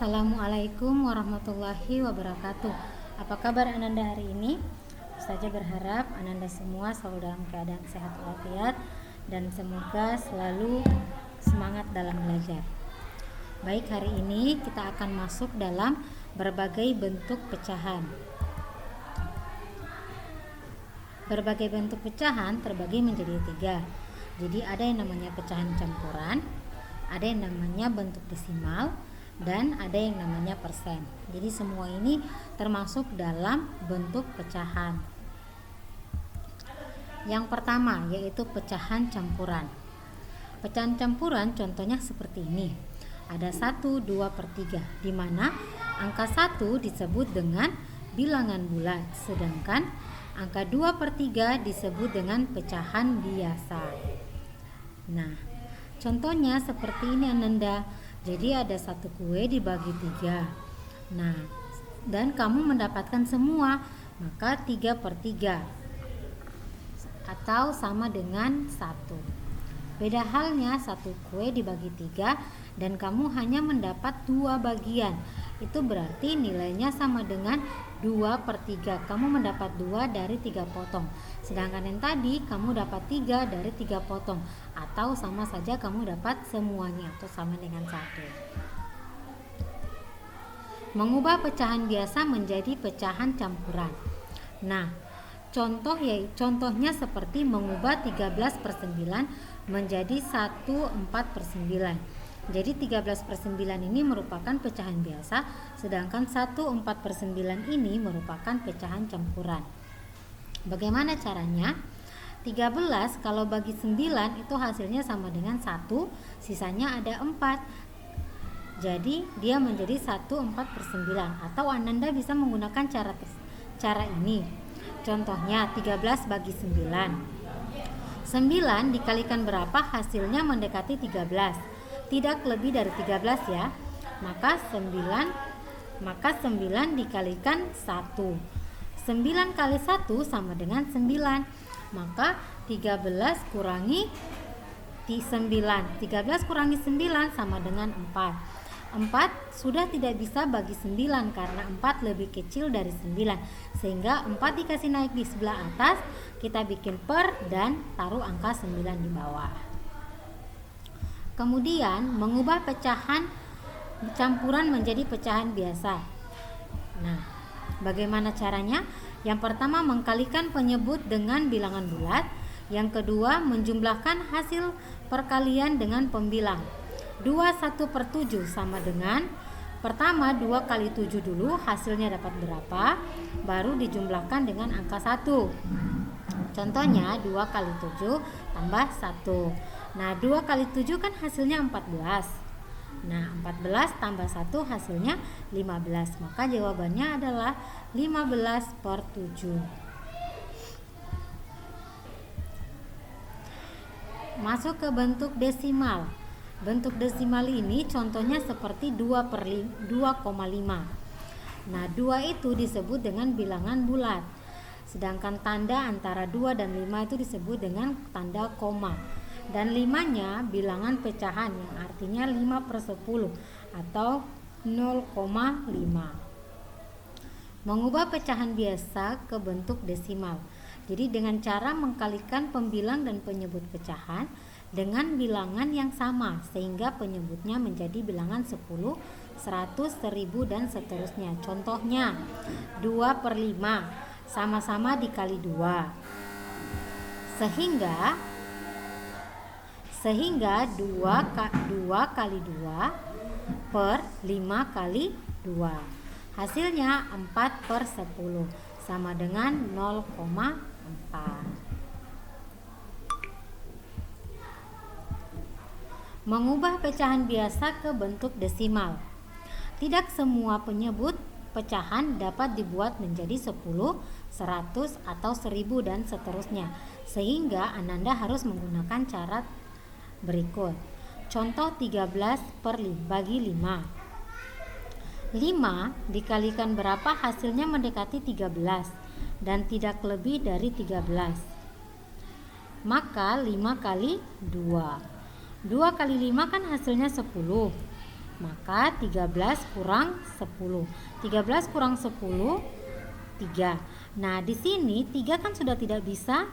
Assalamualaikum warahmatullahi wabarakatuh. Apa kabar Ananda hari ini? Saja berharap Ananda semua selalu dalam keadaan sehat walafiat dan semoga selalu semangat dalam belajar. Baik, hari ini kita akan masuk dalam berbagai bentuk pecahan. Berbagai bentuk pecahan terbagi menjadi 3. Jadi ada yang namanya pecahan campuran, ada yang namanya bentuk desimal, dan ada yang namanya persen. Jadi semua ini termasuk dalam bentuk pecahan. Yang pertama yaitu pecahan campuran. Pecahan campuran contohnya seperti ini. Ada 1, 2/3, di mana angka 1 disebut dengan bilangan bulat, sedangkan angka 2/3 disebut dengan pecahan biasa. Nah, contohnya seperti ini Ananda. Jadi ada satu kue dibagi 3. Nah, dan kamu mendapatkan semua, maka 3/3 atau sama dengan 1. Beda halnya satu kue dibagi 3 dan kamu hanya mendapat 2 bagian. Itu berarti nilainya sama dengan 2/3. Kamu mendapat 2 dari 3 potong. Sedangkan yang tadi kamu dapat 3 dari 3 potong, atau sama saja kamu dapat semuanya atau sama dengan 1. Mengubah pecahan biasa menjadi pecahan campuran. Nah, contohnya seperti mengubah 13/9 menjadi 1/4/9. Jadi 13/9 ini merupakan pecahan biasa, sedangkan 1/4/9 ini merupakan pecahan campuran. Bagaimana caranya? 13 kalau bagi 9 itu hasilnya sama dengan 1, sisanya ada 4. Jadi dia menjadi 1/4/9, atau Ananda bisa menggunakan cara ini. Contohnya 13 bagi 9. 9 dikalikan berapa hasilnya mendekati 13. Tidak lebih dari 13 ya. Maka 9 dikalikan 1. 9 kali 1 sama dengan 9. Maka 13 kurangi 9. 13 kurangi 9 sama dengan 4. 4 sudah tidak bisa bagi 9 karena 4 lebih kecil dari 9. Sehingga 4 dikasih naik di sebelah atas, kita bikin per dan taruh angka 9 di bawah. Kemudian mengubah pecahan campuran menjadi pecahan biasa. Nah, bagaimana caranya? Yang pertama mengkalikan penyebut dengan bilangan bulat. Yang kedua menjumlahkan hasil perkalian dengan pembilang. 2 1/7 sama dengan, pertama 2 kali 7 dulu, hasilnya dapat berapa, baru dijumlahkan dengan angka 1. Contohnya 2 kali 7 tambah 1. Nah, 2 kali 7 kan hasilnya 14. Nah, 14 tambah 1 hasilnya 15. Maka jawabannya adalah 15/7. Masuk ke bentuk desimal. Bentuk desimal ini contohnya seperti 2/5. Nah, 2 itu disebut dengan bilangan bulat. Sedangkan tanda antara 2 dan 5 itu disebut dengan tanda koma. Dan 5-nya bilangan pecahan yang artinya 5/10 atau 0,5. Mengubah pecahan biasa ke bentuk desimal. Jadi dengan cara mengkalikan pembilang dan penyebut pecahan dengan bilangan yang sama, sehingga penyebutnya menjadi bilangan 10, 100, 1000 dan seterusnya. Contohnya 2/5 sama-sama dikali 2. Sehingga 2 kali 2 per 5 kali 2. Hasilnya 4/10 sama dengan 0,4. Mengubah pecahan biasa ke bentuk desimal. Tidak semua penyebut pecahan dapat dibuat menjadi 10, 100 atau 1000 dan seterusnya. Sehingga Ananda harus menggunakan cara berikut. Contoh 13 bagi 5. 5 dikalikan berapa hasilnya mendekati 13 dan tidak lebih dari 13. Maka 5 kali 2. 2 kali 5 kan hasilnya 10. Maka 13 kurang 10. 13 kurang 10 3. Nah, di sini 3 kan sudah tidak bisa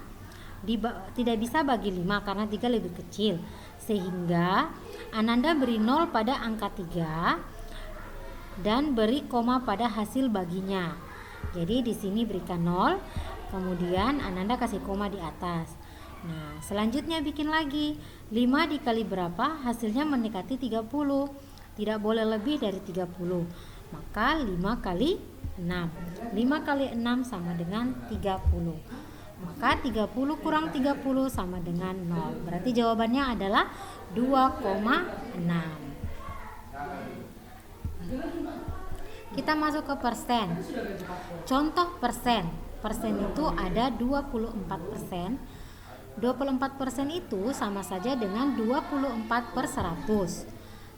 bagi 5 karena 3 lebih kecil. Sehingga Ananda beri 0 pada angka 3 dan beri koma pada hasil baginya. Jadi di sini berikan 0, kemudian Ananda kasih koma di atas. Nah, selanjutnya bikin lagi. 5 dikali berapa? Hasilnya mendekati 30. Tidak boleh lebih dari 30. Maka 5 kali 6. 5 kali 6 sama dengan 30. Maka 30 kurang 30 sama dengan 0. Berarti jawabannya adalah 2,6. Kita masuk ke persen. Contoh persen. Persen itu ada 24%. 24% itu sama saja dengan 24/100.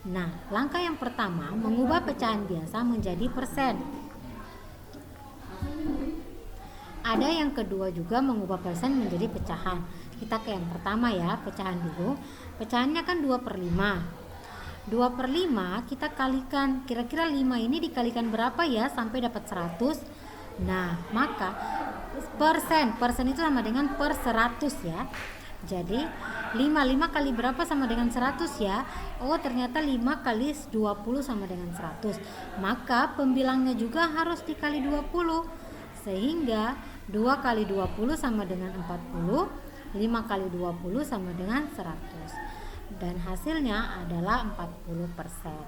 Nah, langkah yang pertama mengubah pecahan biasa menjadi persen. Ada yang kedua juga mengubah persen menjadi pecahan. Kita ke yang pertama ya, pecahan dulu. Pecahannya kan 2/5. 2/5 kita kalikan. Kira-kira 5 ini dikalikan berapa ya sampai dapat 100? Nah, maka persen itu sama dengan per 100 ya. Jadi 5 kali berapa sama dengan 100 ya? Oh, ternyata 5 kali 20 sama dengan 100. Maka pembilangnya juga harus dikali 20. Sehingga 2 kali 20 sama dengan 40, 5 kali 20 sama dengan 100. Dan hasilnya adalah 40%.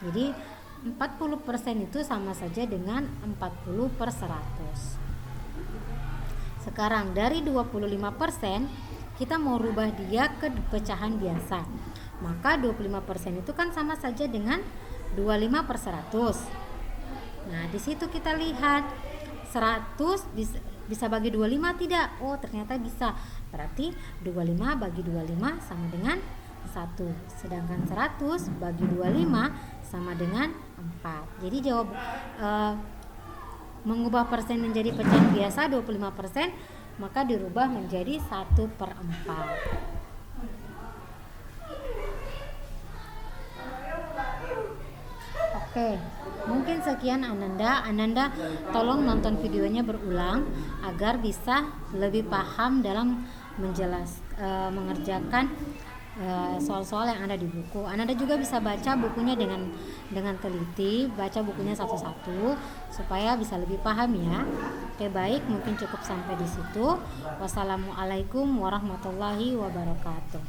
Jadi 40% itu sama saja dengan 40/100. Sekarang dari 25% kita mau rubah dia ke pecahan biasa. Maka 25% itu kan sama saja dengan 25/100. Nah, di situ kita lihat 100 bisa bagi 25 tidak? Oh, ternyata bisa. Berarti 25 bagi 25 sama dengan 1. Sedangkan 100 bagi 25 sama dengan 4. Jadi jawab mengubah persen menjadi pecahan biasa 25%, maka dirubah menjadi 1/4. Oke, mungkin sekian Ananda tolong nonton videonya berulang agar bisa lebih paham dalam mengerjakan soal-soal yang ada di buku. Ananda juga bisa baca bukunya dengan teliti, baca bukunya satu-satu supaya bisa lebih paham ya. Oke, baik, mungkin cukup sampai di situ. Wassalamualaikum warahmatullahi wabarakatuh.